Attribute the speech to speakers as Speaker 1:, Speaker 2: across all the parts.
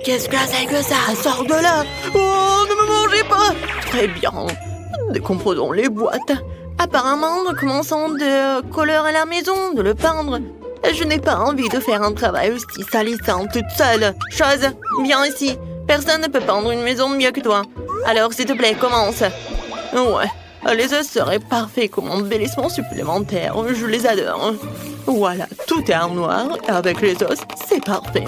Speaker 1: qu'est-ce que c'est que ça? Sors de là! Oh, ne me mangez pas! Très bien. Décomposons les boîtes. Apparemment, nous commençons de colorer la maison, de le peindre. Je n'ai pas envie de faire un travail aussi salissant toute seule. Chose, viens ici. Personne ne peut peindre une maison mieux que toi. Alors, s'il te plaît, commence. Ouais, les os seraient parfaits comme embellissement supplémentaire. Je les adore. Voilà, tout est en noir. Avec les os, c'est parfait.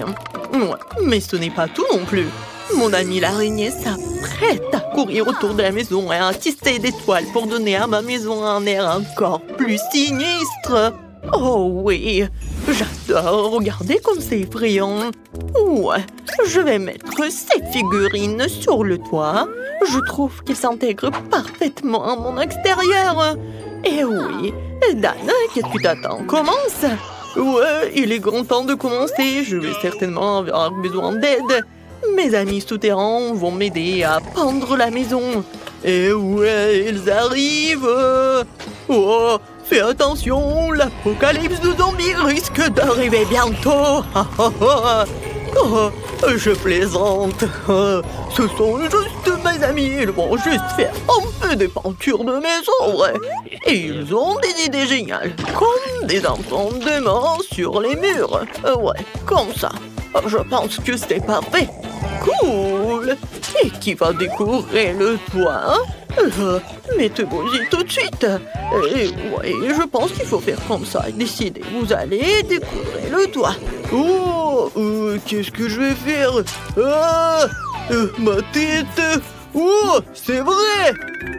Speaker 1: Ouais, mais ce n'est pas tout non plus. Mon ami l'araignée s'apprête à courir autour de la maison et à tisser des toiles pour donner à ma maison un air encore plus sinistre. Oh oui, j'adore. Regardez comme c'est effrayant. Ouais, je vais mettre ces figurines sur le toit. Je trouve qu'ils s'intègrent parfaitement à mon extérieur. Et oui, Dan, qu'est-ce que tu t'attends? Commence. Ouais, il est grand temps de commencer. Je vais certainement avoir besoin d'aide. Mes amis souterrains vont m'aider à peindre la maison. Et ouais, ils arrivent. Oh, fais attention, l'apocalypse de zombies risque d'arriver bientôt. Oh, je plaisante. Ce sont juste mes amis. Ils vont juste faire un peu de peinture de maison. Ouais. Et ils ont des idées géniales. Comme des enfants de main sur les murs. Ouais, comme ça. Je pense que c'est parfait. Cool. Et qui va décorer le toit? Mettez-vous-y tout de suite. Et ouais, je pense qu'il faut faire comme ça. Décidez, vous allez décorer le toit. Oh, qu'est-ce que je vais faire? Ma tête. Oh, c'est vrai.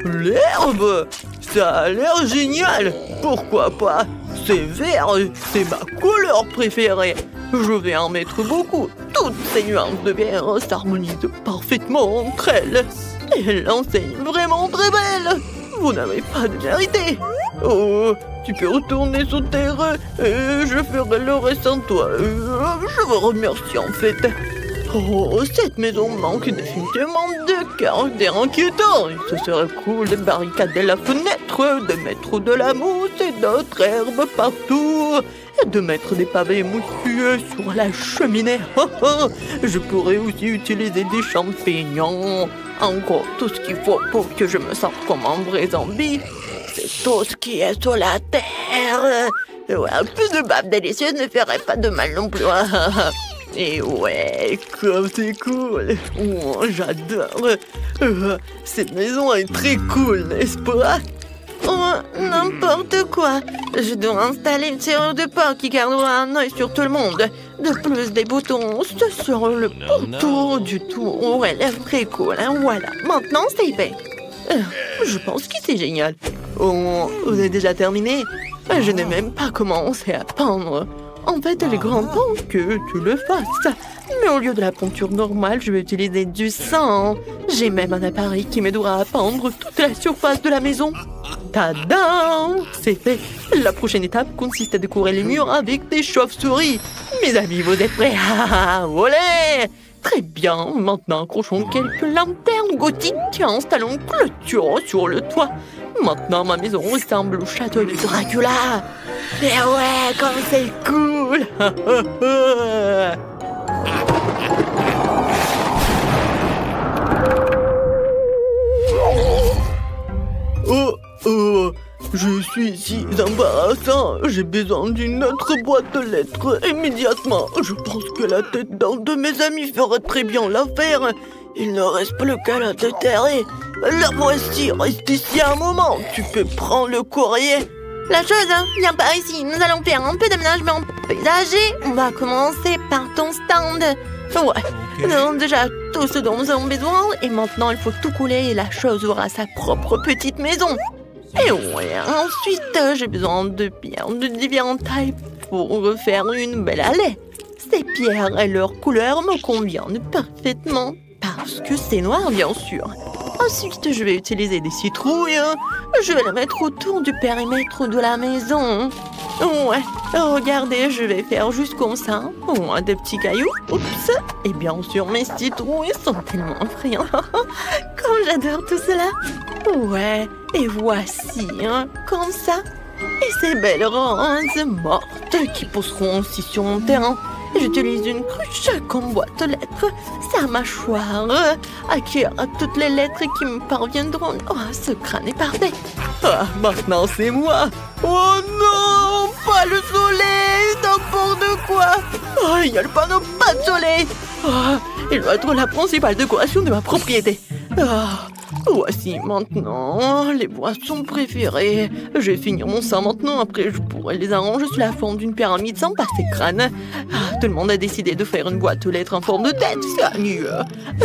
Speaker 1: L'herbe. Ça a l'air génial. Pourquoi pas? C'est vert, c'est ma couleur préférée. Je vais en mettre beaucoup. Toutes ces nuances de vert s'harmonisent parfaitement entre elles. Et l'enseigne vraiment très belle. Vous n'avez pas de vérité. Oh, tu peux retourner sur terre et je ferai le reste sans toi. Je vous remercie en fait. Oh, cette maison manque définitivement de caractère inquiétant. Ce serait cool de barricader la fenêtre, de mettre de la mousse et d'autres herbes partout, et de mettre des pavés moussueux sur la cheminée. Je pourrais aussi utiliser des champignons. Encore tout ce qu'il faut pour que je me sente comme un vrai zombie. C'est tout ce qui est sur la terre. Ouais, un peu de bave délicieuse ne ferait pas de mal non plus. Et ouais, comme c'est cool. Oh, j'adore. Cette maison est très cool, n'est-ce pas? Oh, n'importe quoi. Je dois installer une serrure de porc qui gardera un œil sur tout le monde. De plus, des boutons sur le pourtour du tour. Oh, elle est très cool, hein. Voilà, maintenant c'est fait. Je pense que c'est génial. Oh, vous avez déjà terminé? Je n'ai même pas commencé à peindre. En fait, il est grand temps que tu le fasses. Mais au lieu de la peinture normale, je vais utiliser du sang. J'ai même un appareil qui m'aidera à peindre toute la surface de la maison. Tadam! C'est fait. La prochaine étape consiste à décorer les murs avec des chauves-souris. Mes amis, vous êtes prêts? Olé! Très bien. Maintenant, accrochons quelques lanternes gothiques et installons une clôture sur le toit. Maintenant, ma maison ressemble au château de Dracula. Mais ouais, comme c'est cool! Je suis si embarrassant. J'ai besoin d'une autre boîte de lettres immédiatement. Je pense que la tête d'un de mes amis ferait très bien l'affaire. Il ne reste plus qu'à la déterrer. La voici, reste ici un moment. Tu peux prendre le courrier. La chose, viens par ici. Nous allons faire un peu d'aménagement paysager. On va commencer par ton stand. Ouais, nous avons déjà tout ce dont nous avons besoin. Et maintenant, il faut tout couler et la chose aura sa propre petite maison. Et ouais, ensuite, j'ai besoin de pierres de différentes tailles pour faire une belle allée. Ces pierres et leur couleur me conviennent parfaitement. Parce que c'est noir, bien sûr. Ensuite, je vais utiliser des citrouilles. Je vais les mettre autour du périmètre de la maison. Ouais, regardez, je vais faire juste comme ça. Ouais, des petits cailloux. Oups. Et bien sûr, mes citrouilles sont tellement effrayants. Comme j'adore tout cela. Ouais, et voici, comme ça. Et ces belles roses mortes qui pousseront aussi sur mon terrain. J'utilise une cruche comme boîte aux lettres. Sa mâchoire accueillera toutes les lettres qui me parviendront. Oh, ce crâne est parfait. Ah, maintenant c'est moi. Oh non, pas le soleil, n'importe quoi. Oh, il y a le panneau pas de soleil. Oh, il doit être la principale décoration de ma propriété. Ah, voici maintenant les boissons préférées. Je vais finir mon sang maintenant, après je pourrai les arranger sous la forme d'une pyramide sans passer crâne. Ah, tout le monde a décidé de faire une boîte aux lettres en forme de tête, c'est mieux.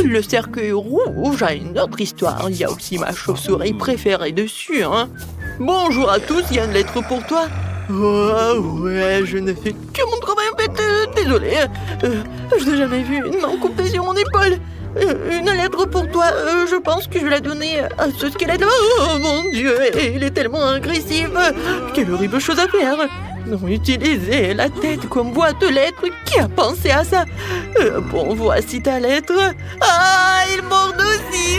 Speaker 1: Le cercueil rouge a une autre histoire. Il y a aussi ma chauve-souris préférée dessus. Hein. Bonjour à tous, il y a une lettre pour toi. Oh ouais, je ne fais que mon travail en fait, désolé. Je n'ai jamais vu une main coupée sur mon épaule. Une lettre pour toi, je pense que je vais la donner à ce squelette. Oh mon Dieu, il est tellement agressif. Quelle horrible chose à faire. Non, utiliser la tête comme boîte aux lettres, qui a pensé à ça? Bon, voici ta lettre. Ah, il mord aussi.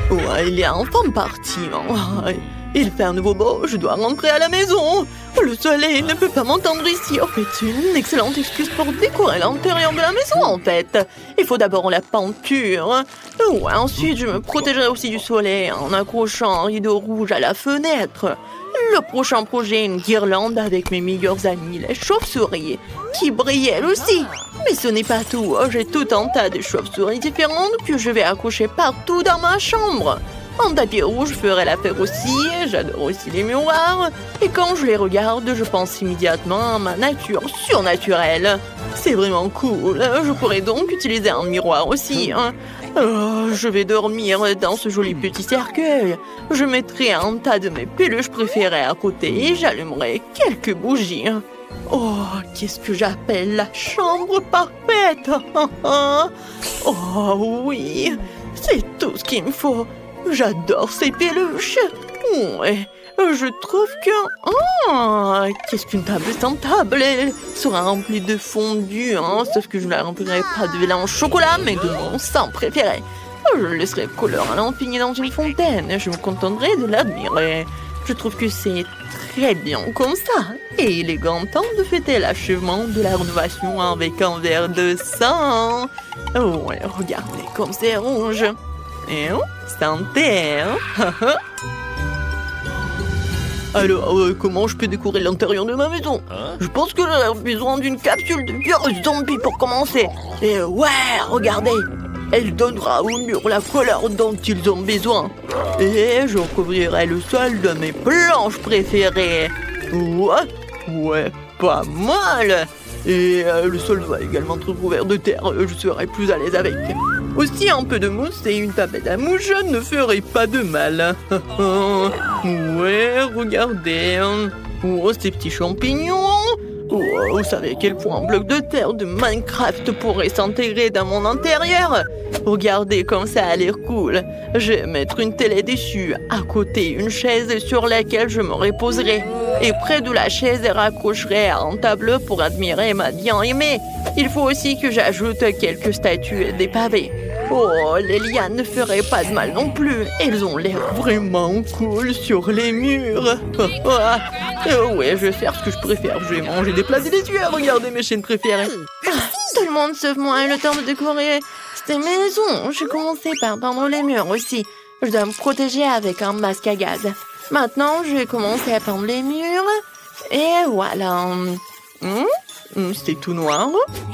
Speaker 1: Ouais, il est enfin parti. Il fait un nouveau beau, je dois rentrer à la maison. Le soleil ne peut pas m'entendre ici. En fait, c'est une excellente excuse pour décorer l'intérieur de la maison, en fait. Il faut d'abord la peinture. Ouais, ensuite, je me protégerai aussi du soleil en accrochant un rideau rouge à la fenêtre. Le prochain projet, une guirlande avec mes meilleurs amis, les chauves-souris, qui brillent elles aussi. Mais ce n'est pas tout. J'ai tout un tas de chauves-souris différentes que je vais accrocher partout dans ma chambre. Un tapis rouge ferait l'affaire aussi, j'adore aussi les miroirs. Et quand je les regarde, je pense immédiatement à ma nature surnaturelle. C'est vraiment cool, je pourrais donc utiliser un miroir aussi. Hein. Oh, je vais dormir dans ce joli petit cercueil. Je mettrai un tas de mes peluches préférées à côté et j'allumerai quelques bougies. Oh, qu'est-ce que j'appelle la chambre parfaite. Oh oui, c'est tout ce qu'il me faut. J'adore ces peluches. Ouais, je trouve que... Oh, qu'est-ce qu'une table sans table? Elle sera remplie de fondu, hein, sauf que je ne la remplirai pas de lait en chocolat, mais de mon sang préféré. Je laisserai couleur à l'infini dans une fontaine. Je me contenterai de l'admirer. Je trouve que c'est très bien comme ça. Et il est grand temps de fêter l'achèvement de la rénovation avec un verre de sang. Ouais, regardez comme c'est rouge. Et santé, hein? Alors, comment je peux décorer l'intérieur de ma maison? Je pense que j'ai besoin d'une capsule de virus zombie pour commencer. Et ouais, regardez, elle donnera au mur la couleur dont ils ont besoin. Et je recouvrirai le sol de mes planches préférées. Ouais, pas mal. Et le sol doit également être recouvert de terre, je serai plus à l'aise avec. Aussi, un peu de mousse et une tablette à mouche ne ferait pas de mal. Ouais, regardez. Oh, ces petits champignons. Oh, vous savez à quel point un bloc de terre de Minecraft pourrait s'intégrer dans mon intérieur? Regardez comme ça a l'air cool. Je vais mettre une télé dessus, à côté une chaise sur laquelle je me reposerai. Et près de la chaise, je raccrocherai un tableau pour admirer ma bien-aimée. Il faut aussi que j'ajoute quelques statues et des pavés. Oh, les lianes ne feraient pas de mal non plus. Elles ont l'air vraiment cool sur les murs. Ouais, je vais faire ce que je préfère. Je vais manger des plats délicieux. Regardez mes chaînes préférées. Tout le monde sauf moi a le temps de décorer cette maison. J'ai commencé par peindre les murs aussi. Je dois me protéger avec un masque à gaz. Maintenant, je vais commencer à peindre les murs. Et voilà. C'est tout noir.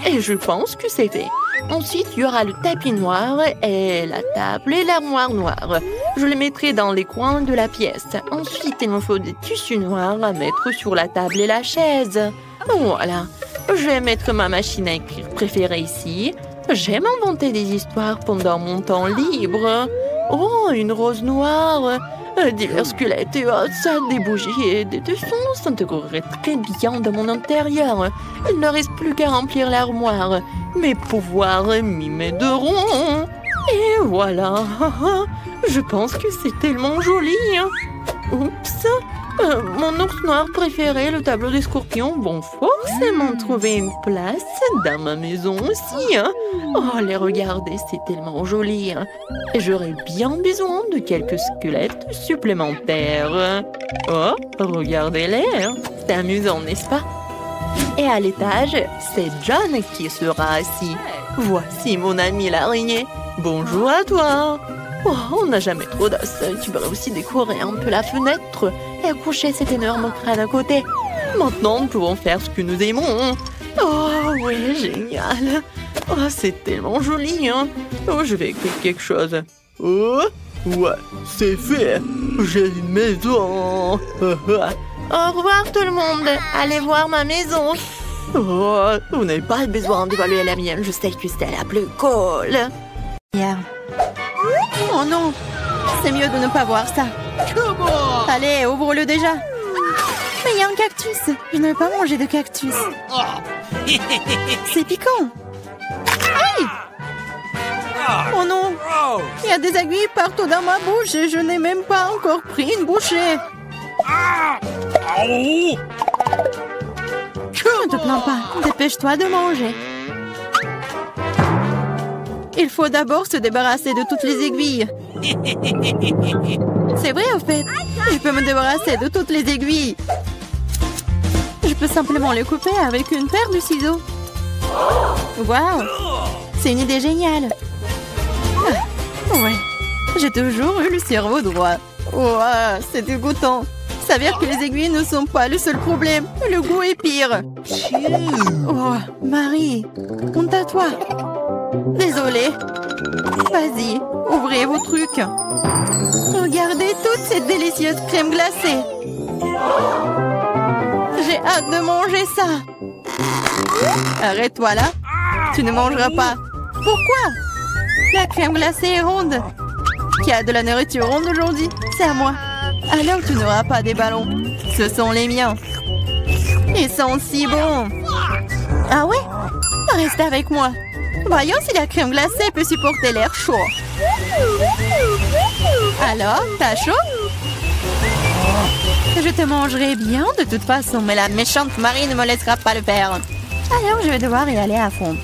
Speaker 1: Et je pense que c'est fait. Ensuite, il y aura le tapis noir et la table et l'armoire noire. Je les mettrai dans les coins de la pièce. Ensuite, il me faut des tissus noirs à mettre sur la table et la chaise. Voilà. Je vais mettre ma machine à écrire préférée ici. J'aime inventer des histoires pendant mon temps libre. Oh, une rose noire. Divers squelettes et os, des bougies et des dessins s'intégreraient très bien dans mon intérieur. Il ne reste plus qu'à remplir l'armoire. Mes pouvoirs m'y m'aideront. Et voilà. Je pense que c'est tellement joli. Oups. Mon ours noir préféré, le tableau des scorpions, vont forcément trouver une place dans ma maison aussi. Oh, les regarder, c'est tellement joli. Et j'aurais bien besoin de quelques squelettes supplémentaires. Oh, regardez-les. C'est amusant, n'est-ce pas? Et à l'étage, c'est John qui sera assis. Voici mon ami l'araignée. Bonjour à toi. Oh, on n'a jamais trop d'os. Tu pourrais aussi décorer un peu la fenêtre et accrocher cet énorme crâne à côté. Maintenant, nous pouvons faire ce que nous aimons. Oh, ouais, génial. Oh, c'est tellement joli, hein. Oh, je vais écrire quelque chose. Oh, ouais, c'est fait. J'ai une maison. Au revoir tout le monde. Allez voir ma maison. Oh, vous n'avez pas besoin d'évaluer la mienne. Je sais que c'est la plus cool. Oh non, c'est mieux de ne pas voir ça. Allez, ouvre-le déjà. Mais il y a un cactus. Je ne veux pas manger de cactus. C'est piquant. Hey! Oh non, il y a des aiguilles partout dans ma bouche et je n'ai même pas encore pris une bouchée. Ne te plains pas, dépêche-toi de manger. Il faut d'abord se débarrasser de toutes les aiguilles. C'est vrai, au fait. Je peux me débarrasser de toutes les aiguilles. Je peux simplement les couper avec une paire de ciseaux. Waouh! C'est une idée géniale. Ah, ouais, j'ai toujours eu le cerveau droit. Wow, c'est dégoûtant. Ça veut dire que les aiguilles ne sont pas le seul problème. Le goût est pire. Oh, Marie, honte à toi. Désolée. Vas-y, ouvrez vos trucs. Regardez toute cette délicieuse crème glacée. J'ai hâte de manger ça. Arrête-toi là. Tu ne mangeras pas. Pourquoi? La crème glacée est ronde. Qui a de la nourriture ronde aujourd'hui? C'est à moi. Alors tu n'auras pas des ballons. Ce sont les miens. Ils sont si bons. Ah ouais? Reste avec moi. Voyons si la crème glacée peut supporter l'air chaud. Alors, t'as chaud? Je te mangerai bien de toute façon, mais la méchante Marie ne me laissera pas le faire. Alors, je vais devoir y aller à fond.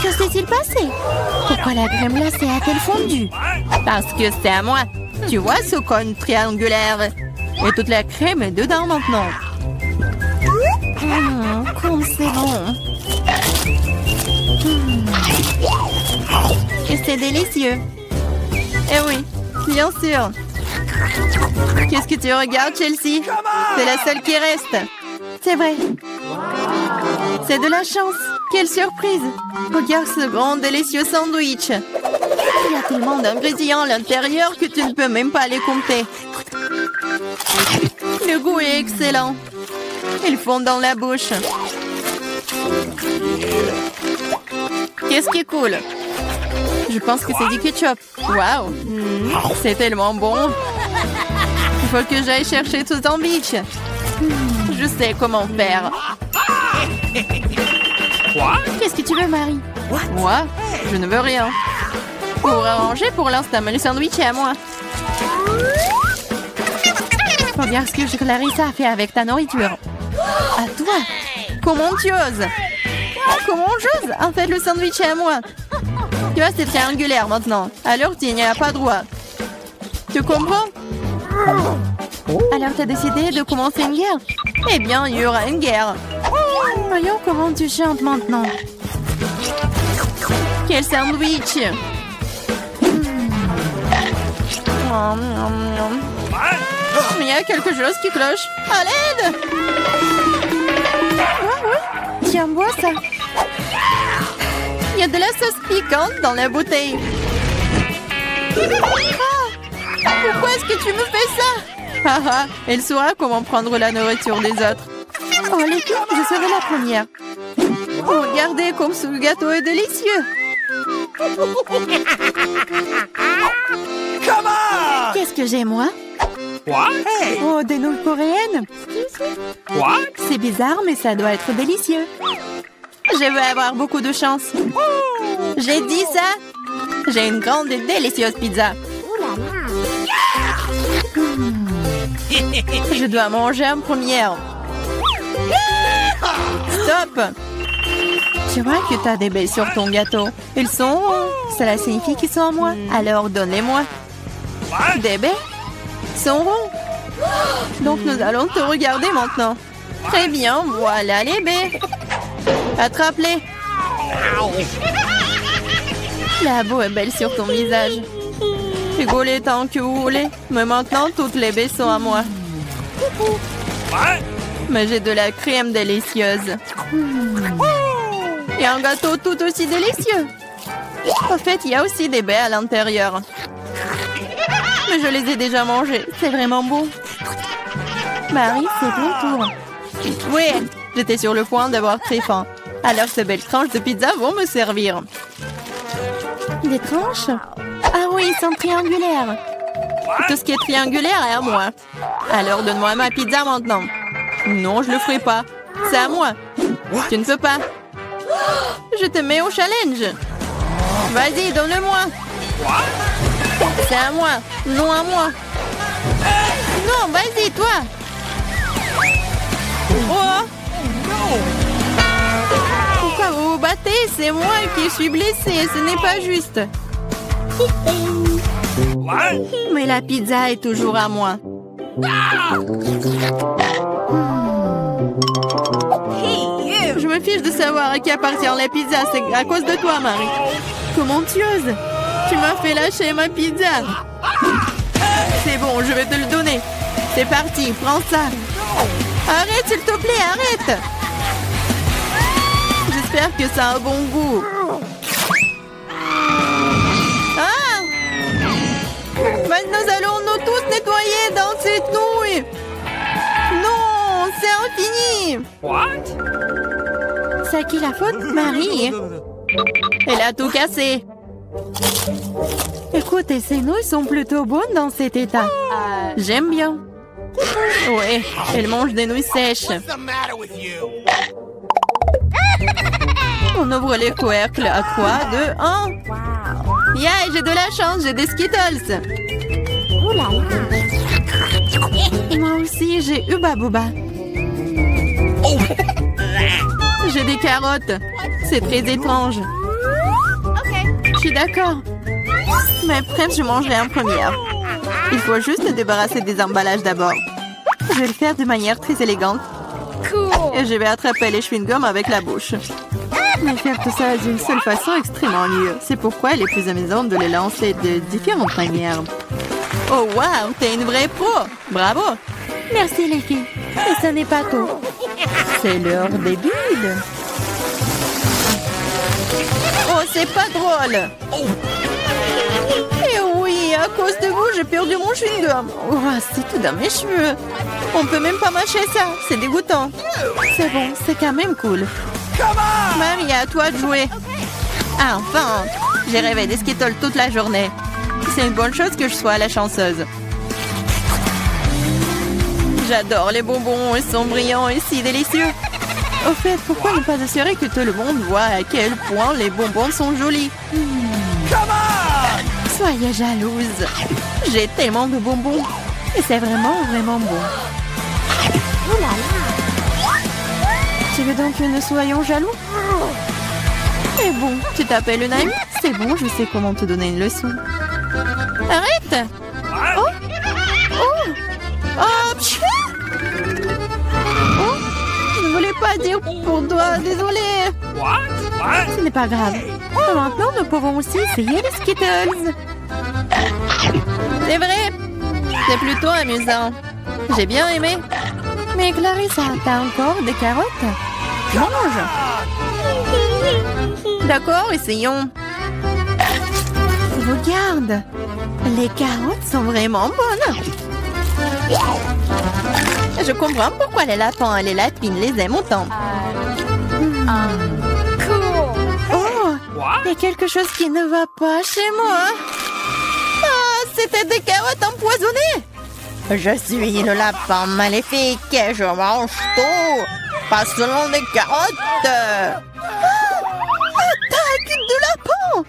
Speaker 1: Que s'est-il passé? Pourquoi la crème glacée a-t-elle fondu? Parce que c'est à moi. Tu vois ce cône triangulaire? Et toute la crème est dedans maintenant. Comme c'est bon. Et c'est délicieux. Eh oui, bien sûr. Qu'est-ce que tu regardes, Chelsea? C'est la seule qui reste. C'est vrai. C'est de la chance. Quelle surprise. Regarde ce grand délicieux sandwich. Il y a tellement d'ingrédients à l'intérieur que tu ne peux même pas les compter. Le goût est excellent. Ils fondent dans la bouche. Qu'est-ce qui est cool? Je pense que c'est du ketchup. Waouh! C'est tellement bon. Il faut que j'aille chercher ce sandwich. Je sais comment faire. Qu'est-ce que tu veux, Marie? Moi? Je ne veux rien. Pour arranger pour l'instant, mais le sandwich est à moi. Faut bien ce que Clarissa a fait avec ta nourriture. À toi? Comment tu oses? Comment j'ose? En fait, le sandwich est à moi. Tu vois, c'est triangulaire maintenant. Alors, tu n'y as pas droit. Tu comprends? Alors, tu as décidé de commencer une guerre? Eh bien, il y aura une guerre. Voyons comment tu chantes maintenant. Quel sandwich! Mais il y a quelque chose qui cloche. À l'aide! Ouais. Tiens, bois ça. Il y a de la sauce piquante dans la bouteille. Ah, pourquoi est-ce que tu me fais ça? Haha, elle saura comment prendre la nourriture des autres. Oh, l'équipe, je serai la première. Oh, regardez comme ce gâteau est délicieux. Qu'est-ce que j'ai, moi? Oh, des nouilles coréennes. C'est bizarre, mais ça doit être délicieux. Je vais avoir beaucoup de chance. J'ai dit ça. J'ai une grande et délicieuse pizza. Je dois manger en première. Stop! Tu vois que tu as des baies sur ton gâteau. Ils sont ronds. Cela signifie qu'ils sont à moi. Alors donne-les-moi. Des baies sont ronds.
Speaker 2: Donc nous allons te regarder maintenant. Très bien, voilà les baies. Attrape-les. La boue est belle sur ton visage. Rigolez tant que vous voulez. Mais maintenant, toutes les baies sont à moi. Mais j'ai de la crème délicieuse. Et un gâteau tout aussi délicieux. En fait, il y a aussi des baies à l'intérieur. Mais je les ai déjà mangées. C'est vraiment bon. Marie, c'est ton tour. Oui, j'étais sur le point d'avoir très faim. Alors ces belles tranches de pizza vont me servir. Des tranches? Ah oui, ils sont triangulaires. Tout ce qui est triangulaire est à moi. Alors donne-moi ma pizza maintenant. Non, je le ferai pas. C'est à moi. Tu ne peux pas. Je te mets au challenge. Vas-y, donne-le-moi. C'est à moi. Non, à moi. Non, vas-y, toi. Oh. Pourquoi vous vous battez? C'est moi qui suis blessée. Ce n'est pas juste. Mais la pizza est toujours à moi. Je me fiche de savoir à qui appartient la pizza. C'est à cause de toi, Marie. Comment tu oses? Tu m'as fait lâcher ma pizza. C'est bon, je vais te le donner. C'est parti, prends ça. Arrête, s'il te plaît, arrête. J'espère que ça a un bon goût. Ah! Maintenant, nous allons nous tous nettoyer dans cette nouille. Non, c'est infini. C'est à qui la faute, Marie? Elle a tout cassé. Écoutez, ces nouilles sont plutôt bonnes dans cet état. J'aime bien. Ouais, elle mange des nouilles sèches. On ouvre les couvercles à 3, 2, 1. Yeah, j'ai de la chance, j'ai des Skittles. Moi aussi, j'ai Hubba Bubba. J'ai des carottes. C'est très étrange. Je suis d'accord. Mais presque, je mangerai en première. Il faut juste se débarrasser des emballages d'abord. Je vais le faire de manière très élégante. Et je vais attraper les chewing-gums avec la bouche. Mais faire tout ça d'une seule façon est extrêmement mieux. C'est pourquoi il est plus amusant de les lancer de différentes manières. Oh wow, t'es une vraie pro. Bravo. Merci les filles. Mais ce n'est pas tout. C'est l'heure des bulles. Oh, c'est pas drôle. Et oui, à cause de vous, j'ai perdu mon chewing-gum. Oh, c'est tout dans mes cheveux. On peut même pas mâcher ça. C'est dégoûtant. C'est bon, c'est quand même cool. Marie, à toi de jouer. Ah, enfin, j'ai rêvé des Skittles toute la journée. C'est une bonne chose que je sois la chanceuse. J'adore les bonbons, ils sont brillants et si délicieux. Au fait, pourquoi ne pas assurer que tout le monde voit à quel point les bonbons sont jolis? Soyez jalouse. J'ai tellement de bonbons. Et c'est vraiment, vraiment bon. Oh là là. Tu veux donc que nous soyons jaloux? Mais bon, tu t'appelles une amie? C'est bon, je sais comment te donner une leçon. Arrête! Oh! Oh! Oh! Pfiou! Oh! Je ne voulais pas dire pour toi, désolée. Ce n'est pas grave. Et maintenant, nous pouvons aussi essayer les Skittles. C'est vrai! C'est plutôt amusant. J'ai bien aimé. Mais Clarissa, t'as encore des carottes? Mange! D'accord, essayons. Regarde! Les carottes sont vraiment bonnes. Je comprends pourquoi les lapins et les lapines les aiment autant. Oh! Il y a quelque chose qui ne va pas chez moi. Ah, c'était des carottes empoisonnées. Je suis le lapin maléfique et je mange tout. Pas seulement des carottes. Attaque de lapin!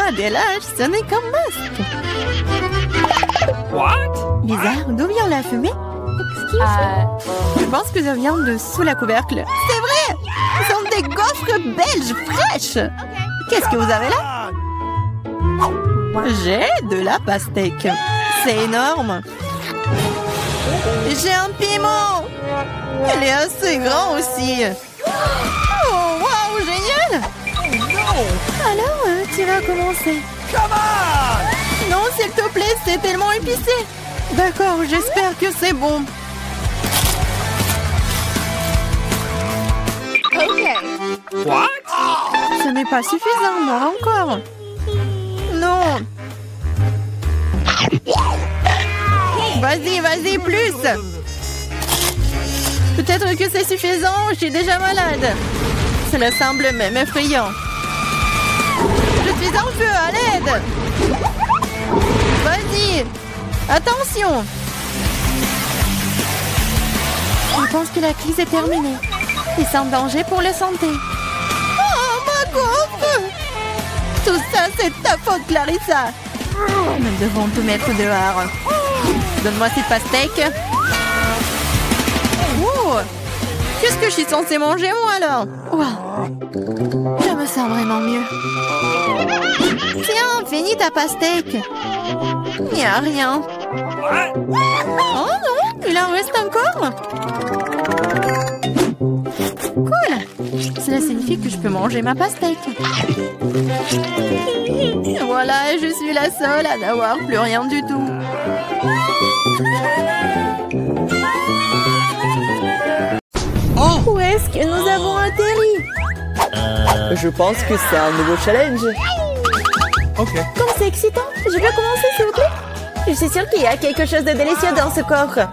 Speaker 2: Ah, des lâches, ce n'est qu'un masque. Bizarre, d'où vient la fumée? Je pense que ça vient de sous la couvercle. C'est vrai! Ce sont des gaufres belges fraîches. Qu'est-ce que vous avez là? J'ai de la pastèque. C'est énorme. J'ai un piment. Elle est assez grand aussi. Oh, waouh, génial. Alors, tu vas commencer. Non, s'il te plaît, c'est tellement épicé. D'accord, j'espère que c'est bon.
Speaker 3: What?
Speaker 2: Ce n'est pas suffisant, moi encore. Non. Vas-y, vas-y, plus. Peut-être que c'est suffisant, je suis déjà malade. Cela semble même effrayant. Je suis en feu, à l'aide. Vas-y. Attention. Je pense que la crise est terminée. Et sans danger pour la santé. Oh, ma gaufre! Tout ça, c'est ta faute, Clarissa. Nous devons tout mettre dehors. Donne-moi cette pastèque. Oh! Qu'est-ce que je suis censée manger, moi, alors? Wow. Je me sens vraiment mieux. Tiens, finis ta pastèque. Il n'y a rien. Oh non, il en reste encore. Cool. Cela signifie que je peux manger ma pastèque. Voilà, je suis la seule à n'avoir plus rien du tout. Où est-ce que nous avons atterri?
Speaker 1: Je pense que c'est un nouveau challenge.
Speaker 3: Ok.
Speaker 2: Comme c'est excitant. Je peux commencer, s'il vous plaît? Je suis sûre qu'il y a quelque chose de délicieux dans ce coffre.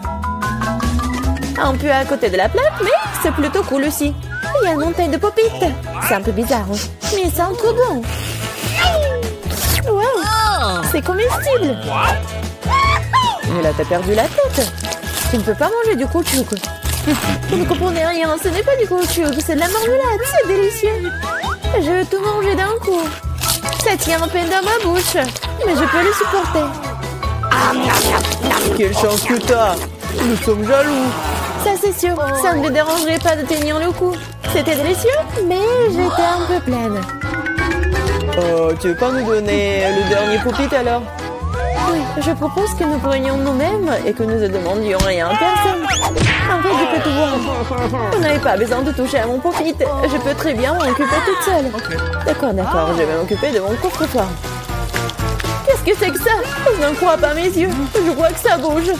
Speaker 2: Un peu à côté de la plaque, mais c'est plutôt cool aussi. Il y a une montagne de pop-it. C'est un peu bizarre, mais il sent trop bon. Wow, c'est comestible.
Speaker 1: Mais là, t'as perdu la tête.
Speaker 2: Tu ne peux pas manger du caoutchouc. Vous ne comprenez rien, ce n'est pas du caoutchouc, c'est de la marmelade, c'est délicieux. Je veux tout manger d'un coup. Ça tient à peine dans ma bouche, mais je peux le supporter.
Speaker 1: Quelle chance que t'as. Nous sommes jaloux.
Speaker 2: Ça c'est sûr, ça ne me dérangerait pas de tenir le coup. C'était délicieux, mais j'étais un peu pleine.
Speaker 1: Tu veux pas nous donner le dernier pop-it alors?
Speaker 2: Oui, je propose que nous prenions nous-mêmes et que nous ne demandions rien à personne. En fait, je peux tout voir. Vous n'avez pas besoin de toucher à mon pop-it. Je peux très bien m'en occuper toute seule. D'accord, je vais m'occuper de mon coffre-fort. Qu'est-ce que c'est que ça? Je n'en crois pas mes yeux. Je vois que ça bouge.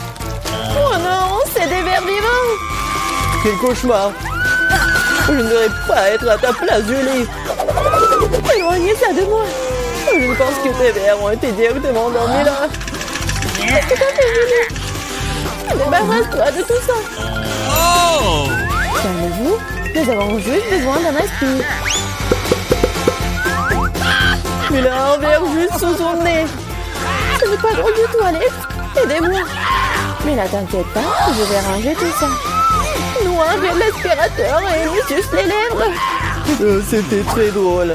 Speaker 2: Oh non, c'est des vers vivants.
Speaker 1: Quel cauchemar. Je ne devrais pas être à ta place, Julie.
Speaker 2: Éloignez ça de moi.
Speaker 1: Je pense que tes vers ont été directement endormis là.
Speaker 2: Qu'est-ce que t'as fait, Julie? Débarrasse-toi de tout ça.
Speaker 3: Oh!
Speaker 2: Calmez-vous, nous avons juste besoin d'un aspire.
Speaker 1: Il a un verre juste sous son nez.
Speaker 2: Ce n'est pas drôle du tout, Alex. Aidez-moi. Mais ne t'inquiète pas, je vais ranger tout ça. Nous enlevons l'aspirateur et nous suce les lèvres.
Speaker 1: C'était très drôle.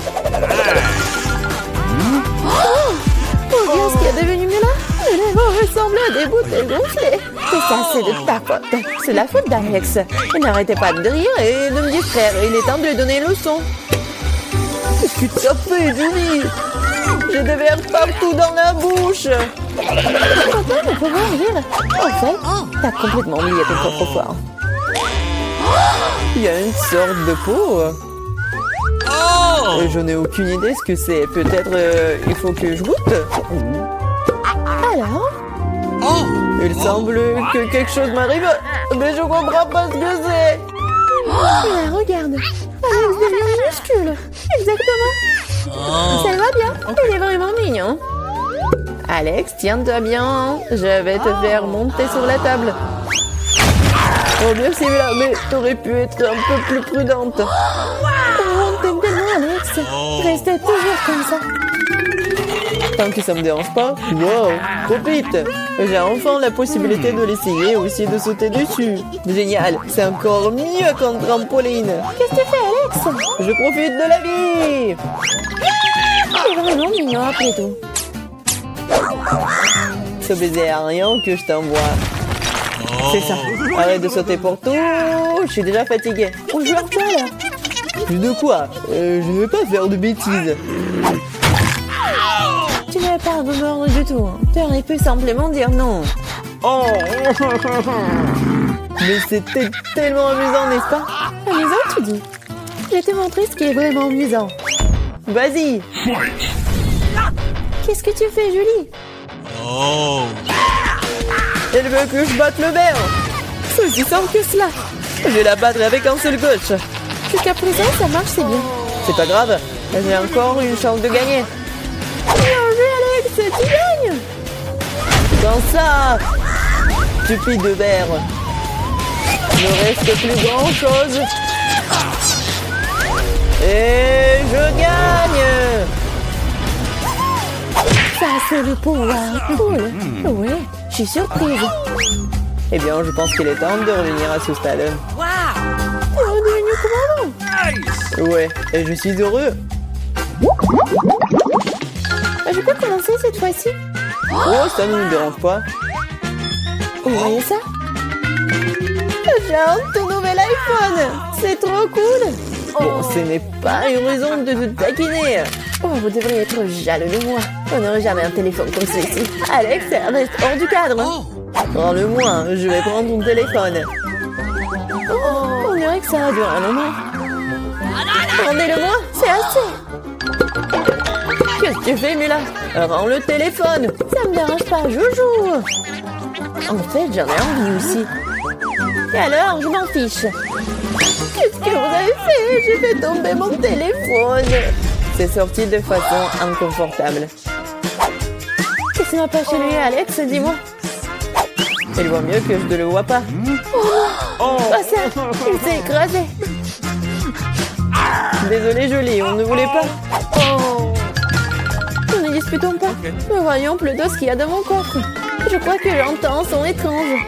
Speaker 2: Oh Dieu, ce qui est devenu mieux là? Les lèvres ressemblent à des bouteilles gonflées. Et ça, c'est de ta faute. C'est la faute d'Alex. Il n'arrêtait pas de rire et de me distraire. Il est temps de lui donner une leçon.
Speaker 1: Qu'est-ce que tu as fait, Julie? J'ai des vers partout dans la bouche.
Speaker 2: Content de pouvoir rire. En fait, t'as complètement oublié ton coffre-fort.
Speaker 1: Il y a une sorte de peau.
Speaker 3: Oh!
Speaker 1: Je n'ai aucune idée ce que c'est. Peut-être il faut que je goûte.
Speaker 2: Alors?
Speaker 3: Oh!
Speaker 1: Il semble que quelque chose m'arrive, mais je comprends pas ce que c'est.
Speaker 2: Là, regarde. Alex devient minuscule. Exactement. Ça va bien. Il est vraiment mignon.
Speaker 1: Alex, tiens-toi bien. Je vais te faire monter sur la table. Oh bien c'est là, mais t'aurais pu être un peu plus prudente.
Speaker 2: Oh, t'aimes tellement, Alex. Restez toujours comme ça.
Speaker 1: Tant que ça me dérange pas. Wow, trop vite. J'ai enfin la possibilité de l'essayer et aussi de sauter dessus. Génial, c'est encore mieux qu'un trampoline.
Speaker 2: Qu'est-ce que tu fais, Alex?
Speaker 1: Je profite de la vie.
Speaker 2: C'est vraiment mignon après tout.
Speaker 1: Ce baiser aérien que je t'envoie. C'est ça. Arrête de sauter pour tout. Je suis déjà fatiguée.
Speaker 2: On joue à quoi, là?
Speaker 1: De quoi? Je ne vais pas faire de bêtises.
Speaker 2: Tu n'avais pas à me mordre du tout. Tu aurais pu simplement dire non.
Speaker 1: Oh. Mais c'était tellement amusant, n'est-ce pas?
Speaker 2: Amusant, tu dis? Je vais te montrer ce qui est vraiment amusant.
Speaker 1: Vas-y.
Speaker 2: Qu'est-ce que tu fais, Julie?
Speaker 3: Oh.
Speaker 1: Elle veut que je batte le verre.
Speaker 2: C'est aussi simple que cela.
Speaker 1: Je vais la battre avec un seul coach.
Speaker 2: Jusqu'à présent, ça marche, c'est bien.
Speaker 1: C'est pas grave, j'ai encore une chance de gagner.
Speaker 2: Bien joué, Alex, tu gagnes.
Speaker 1: Dans ça, stupide verre. Il ne reste plus grand chose. Et je gagne.
Speaker 2: Ça, c'est le pouvoir. Cool. Ouais, je suis surprise.
Speaker 1: Eh bien, je pense qu'il est temps de revenir à ce stade.
Speaker 2: T'es redevenu commandant.
Speaker 1: Ouais, et je suis heureux.
Speaker 2: Je peux commencer cette fois-ci?
Speaker 1: Oh, ça ne nous dérange pas.
Speaker 2: Vous voyez ça? J'ai un tout nouvel iPhone. C'est trop cool.
Speaker 1: Bon, ce n'est pas une raison de te taquiner.
Speaker 2: Oh, vous devriez être jaloux de moi. On n'aurait jamais un téléphone comme celui-ci. Alex, reste hors du cadre.
Speaker 1: Prends-le-moi, je vais prendre ton téléphone.
Speaker 2: Oh, on dirait que ça a duré un moment. Rendez-le-moi, c'est assez.
Speaker 1: Qu'est-ce que tu fais, Mila? Rends le téléphone.
Speaker 2: Ça me dérange pas, je joue.
Speaker 1: En fait, j'en ai envie aussi.
Speaker 2: Et alors, je m'en fiche. Qu'est-ce que vous avez fait? J'ai fait tomber mon téléphone.
Speaker 1: C'est sorti de façon inconfortable.
Speaker 2: Qu'est-ce qui m'a pas chez lui, Alex? Dis-moi.
Speaker 1: Il voit mieux que je ne le vois pas.
Speaker 2: Oh, ça, il s'est écrasé.
Speaker 1: Désolé, Jolie, on ne voulait pas.
Speaker 2: Oh. Ne disputons pas. Mais voyons plutôt ce qu'il y a dans mon coffre. Je crois que j'entends un son étrange.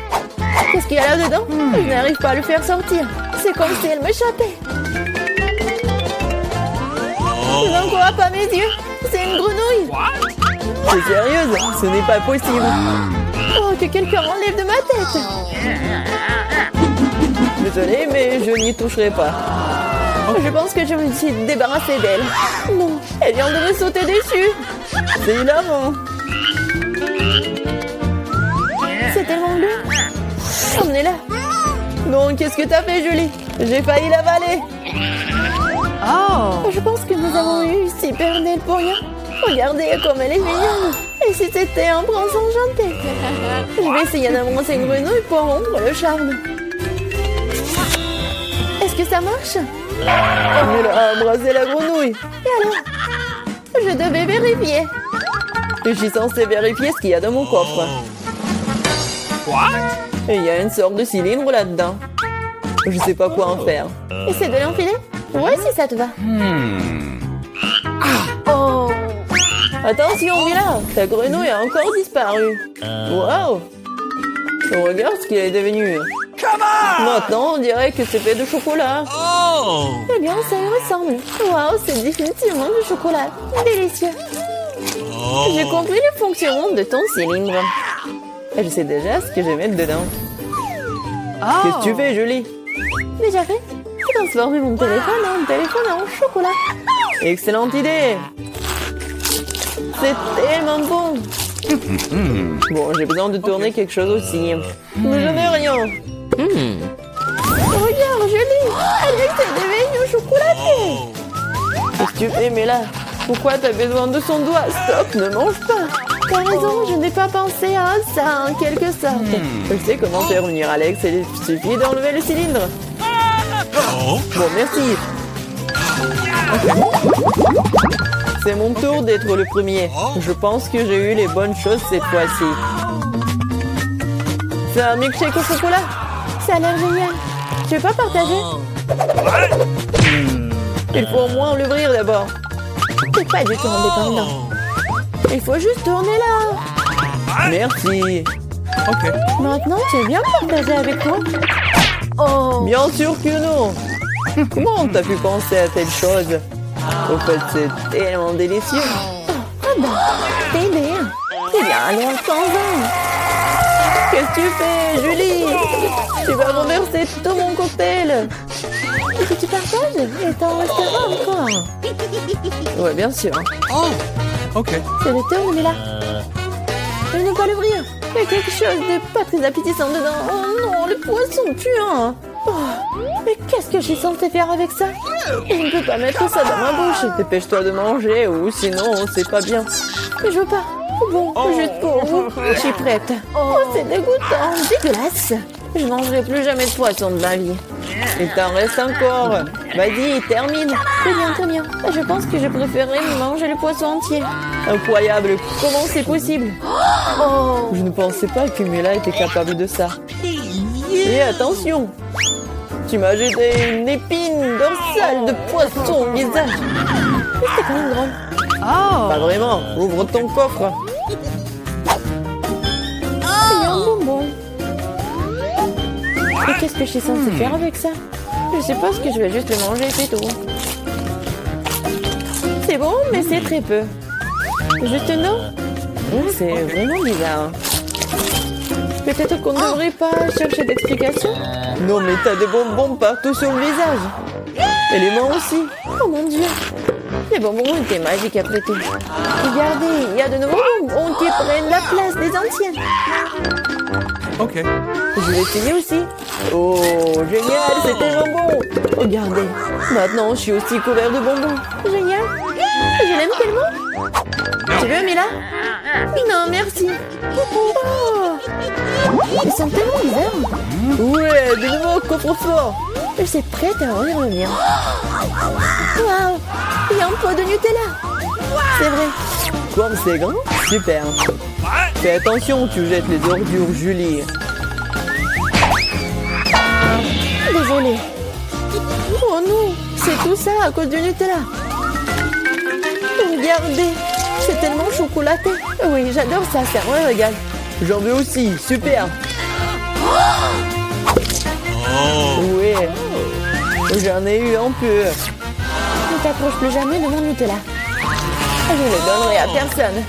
Speaker 2: Qu'est-ce qu'il y a là-dedans? Je n'arrive pas à le faire sortir. C'est comme si elle m'échappait. Je n'en crois pas mes yeux. C'est une grenouille.
Speaker 1: T'es sérieuse? Ce n'est pas possible.
Speaker 2: Oh, que quelqu'un m'enlève de ma tête.
Speaker 1: Désolé, mais je n'y toucherai pas.
Speaker 2: Je pense que je me suis débarrassée d'elle. Non, elle vient de me sauter dessus.
Speaker 1: C'est hilarant.
Speaker 2: C'est tellement bleu. Emmenez-la.
Speaker 1: Non, qu'est-ce que t'as fait, Julie? J'ai failli l'avaler.
Speaker 2: Je pense que nous avons eu super Nell pour rien. Regardez comme elle est mignonne. Et si c'était un prince enchanté? Je vais essayer d'embrasser une grenouille pour rompre le charme. Est-ce que ça marche?
Speaker 1: Elle a embrassé la grenouille.
Speaker 2: Et alors? Je devais vérifier.
Speaker 1: Je suis censée vérifier ce qu'il y a dans mon coffre. Et il y a une sorte de cylindre là-dedans. Je sais pas quoi en faire.
Speaker 2: Essaie de l'enfiler? Ouais, si ça te va. Oh!
Speaker 1: Attention, Mila, ta grenouille a encore disparu. Waouh! Regarde ce qu'il est devenu. Maintenant, on dirait que c'est fait de chocolat.
Speaker 3: Oh.
Speaker 2: Eh bien, ça y ressemble. Waouh, c'est définitivement du chocolat. Délicieux. J'ai compris le fonctionnement de ton cylindre.
Speaker 1: Et je sais déjà ce que je vais mettre dedans. Qu'est-ce que tu fais, Julie?
Speaker 2: Déjà fait? J'ai transformé mon téléphone en téléphone en chocolat.
Speaker 1: Excellente idée. C'est tellement bon. Bon, j'ai besoin de tourner quelque chose aussi. Mais je n'ai rien.
Speaker 2: Regarde, Julie, Alex est devenu chocolaté.
Speaker 1: Qu'est-ce que tu fais, Mila? Pourquoi t'as besoin de son doigt? Stop, ne mange pas.
Speaker 2: T'as raison, je n'ai pas pensé à ça en quelque sorte.
Speaker 1: Je sais comment faire revenir Alex, il suffit d'enlever le cylindre.
Speaker 3: Oh.
Speaker 1: Bon, merci. C'est mon tour d'être le premier. Je pense que j'ai eu les bonnes choses cette fois-ci. C'est un milkshake au chocolat.
Speaker 2: Ça a l'air génial. Tu veux pas partager?
Speaker 1: Il faut au moins l'ouvrir d'abord.
Speaker 2: C'est pas du tout indépendant. Il faut juste tourner là.
Speaker 1: Merci.
Speaker 3: Ok.
Speaker 2: Maintenant, tu veux bien partager avec moi? Oh!
Speaker 1: Bien sûr que non. Comment t'as pu penser à telle chose? Au fait, c'est tellement délicieux.
Speaker 2: Ah bah, t'es bien.
Speaker 1: Eh bien, alors, t'en Qu'est-ce que tu fais, Julie? Tu vas renverser tout mon cocktail.
Speaker 2: Et si tu partages, et t'en restera encore.
Speaker 1: Ouais, bien sûr.
Speaker 3: Oh. Ok.
Speaker 2: C'est le tour, mais là. Je ne peux pas l'ouvrir. Il y a quelque chose de pas très appétissant dedans. Oh non, le poisson puant. Oh, mais qu'est-ce que je suis censée faire avec ça? Je ne peux pas mettre ça dans ma bouche. Dépêche-toi de manger ou sinon c'est pas bien. Mais je veux pas. Bon, juste pour vous. Je suis prête. Oh, c'est dégoûtant. Dégueulasse. Je mangerai plus jamais de poisson de ma vie. Il t'en reste encore. Vas-y, termine. Très bien, très bien. Je pense que je préférerais manger le poisson entier. Incroyable. Comment c'est possible? Oh, je ne pensais pas que Mila était capable de ça. Et attention, tu m'as jeté une épine dorsale de poisson au visage. Mais c'était quand même drôle.
Speaker 1: Oh. Pas vraiment. Ouvre ton coffre.
Speaker 2: Il y a un bonbon. Et qu'est-ce que je suis censée faire avec ça? Je suppose que je vais juste le manger, c'est tout. C'est bon, mais c'est très peu. Juste une eau? C'est vraiment bizarre. Peut-être qu'on ne devrait pas chercher d'explications?
Speaker 1: Non, mais t'as des bonbons partout sur le visage. Et les mains aussi.
Speaker 2: Oh mon Dieu. Les bonbons étaient magiques après tout. Regardez, il y a de nouveaux bonbons qui prennent la place des anciens.
Speaker 3: Ok.
Speaker 2: Je vais essayer aussi.
Speaker 1: Oh, génial, c'est tellement bon.
Speaker 2: Regardez, maintenant je suis aussi couvert de bonbons. Génial. Je l'aime tellement. Tu veux, Mila? Non, merci. Oh. Ils sont tellement bizarres.
Speaker 1: Ouais, de nouveau, coffre-fort.
Speaker 2: Je suis prête à en revenir. Waouh, il y a un pot de Nutella. C'est vrai.
Speaker 1: Quoi, c'est grand? Super. Fais attention, tu jettes les ordures, Julie.
Speaker 2: Désolée. Oh non, c'est tout ça à cause du Nutella. Regardez, c'est tellement chocolaté. Oui, j'adore ça, c'est un régal.
Speaker 1: J'en veux aussi, super.
Speaker 3: Oh.
Speaker 1: Oui, j'en ai eu un peu.
Speaker 2: Ne t'approche plus jamais de mon Nutella. Je ne le donnerai à personne.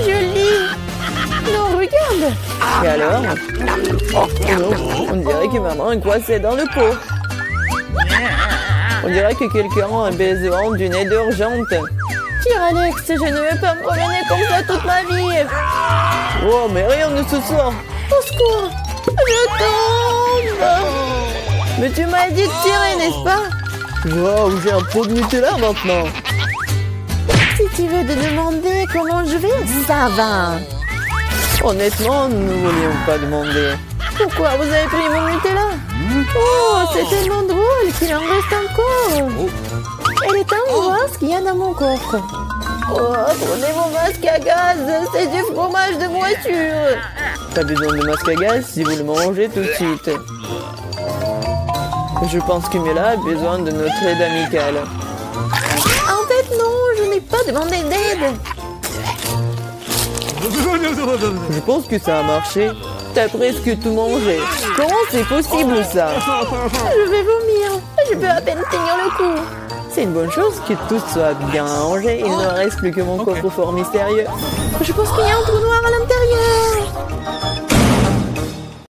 Speaker 2: Julie! Non, regarde!
Speaker 1: Et alors? Oh, on dirait que maman est coincée dans le pot. On dirait que quelqu'un a besoin d'une aide urgente.
Speaker 2: Tire, Alex, je ne veux pas me promener comme ça toute ma vie.
Speaker 1: Oh, mais rien ne se sort.
Speaker 2: Au secours! Je tombe!
Speaker 1: Mais tu m'as dit de tirer, n'est-ce pas? Wow, j'ai un pot de Nutella maintenant.
Speaker 2: Si tu veux te demander comment je vais, ça va.
Speaker 1: Honnêtement, nous ne voulions pas demander.
Speaker 2: Pourquoi vous avez pris mon Nutella? Oh, c'est tellement drôle qu'il en reste encore. Elle est temps de voir ce qu'il y a dans mon coffre. Oh, prenez mon masque à gaz, c'est du fromage de voiture.
Speaker 1: Pas besoin de masque à gaz si vous le mangez tout de suite. Je pense que Mila a besoin de notre aide amicale.
Speaker 2: En fait, non, je n'ai pas demandé d'aide.
Speaker 1: Je pense que ça a marché. T'as presque tout mangé. Comment c'est possible ça?
Speaker 2: Je vais vomir. Je peux à peine tenir le coup.
Speaker 1: C'est une bonne chose que tout soit bien rangé. Il ne reste plus que mon coffre-fort mystérieux.
Speaker 2: Je pense qu'il y a un trou noir à l'intérieur.